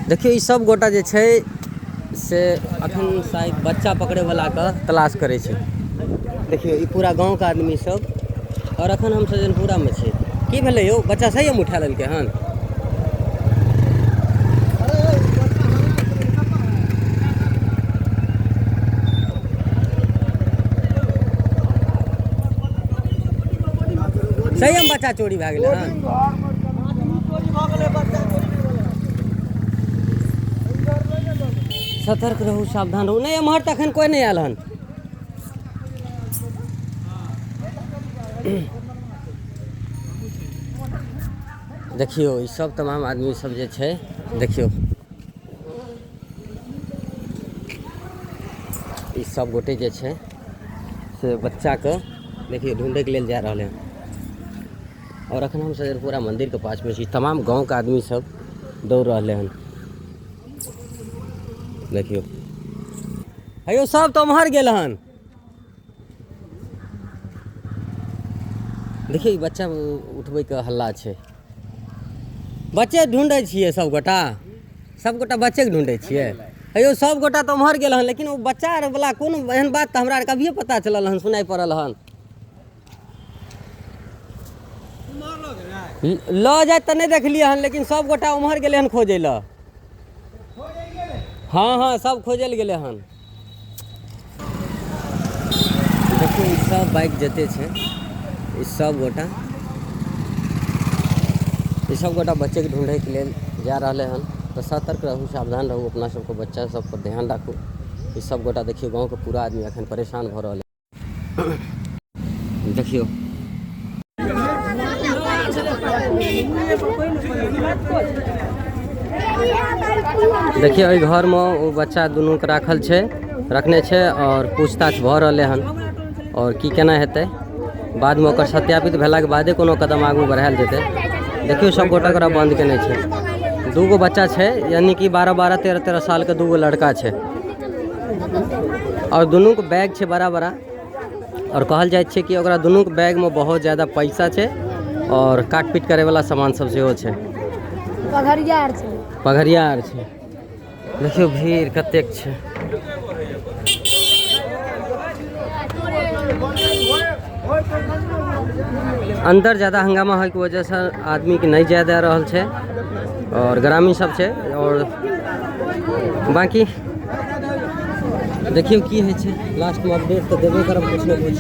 देखियो ई सब गोटा जे छै से अखन शायद बच्चा पकड़े वाला का तलाश करे छै। देखियो ई पूरा गांव का आदमी सब और अखन हम सजनपुरा में छै। की भेलै यौ, बच्चा सही हम उठा लेलकै हन। सही हम बच्चा चोरी भए गेलै हन। सतर्क रहू, सावधान रहू। नहीं एम्हर तखन कोई नहीं आयल हन। देखियो ई सब तमाम आदमी सब जे छै, देखियो ई सब गोटे जे छै से बच्चा के देखियो ढूंढे के लेल जा रहे हैं। और अखन हम सजरपुरा मंदिर के पास में छी। तमाम गांव के आदमी सब दौड़ रहे हैं। देखियो हेयो सब तो उम्हर गेल हन। देखिए बच्चा उठबै के हल्ला छै। बच्चे ढूंढे छिए सब गोटा बच्चे के ढूंढे छिए। हेयो सब गोटा तो उम्हर गेल हन, लेकिन वो बच्चा वाला कोनो एहन बात तो हमरा कभिए पता चलल हन, सुनाई पड़ल हन। ल जाए तो नहीं देखलिए हन, लेकिन सब गोटा उम्हर गेले हन खोजे ला। हाँ हाँ सब खोजल गेले हन। देखियो ई सब बाइक जते छै, ई सब गोटा बच्चे के ढूंढे के लिए जा रहे हैं। तो सतर्क रहू, सावधान रहू, अपना सबको बच्चा सब पर ध्यान राखू। ई सब गोटा देखियो गांव के पूरा आदमी अखन परेशान भ रहा है। देखियो देखिए ई घर में वो बच्चा दोनों के राखल छै, रखने छै और पूछताछ भ रहा हन। और की केना हेतै बाद में ओकर सत्यापित भेला के बादे कोनो कदम आगू बढ़ायल जेतै। देखियो सब गोटा ओकरा बंद केने छै। दूगो बच्चा छै, यानी कि 12-12 13-13 साल के दूगो लड़का छै और दोनों के बैग छै बड़ा बड़ा। और कहल जाए छै कि ओकरा दोनों के बैग में बहुत ज़्यादा पैसा छै और काट पीट करे वाला सामान सब सेहो छै। पगड़िया आर छै। देखियो भीड़ कतेक छै। अंदर ज़्यादा हंगामा होय के वजह से आदमी के नहीं जा दे रहल छै और ग्रामीण सब छै। और बाकी देखियो की है छै, लास्ट में अपडेट तो देबे करब कुछ न कुछ।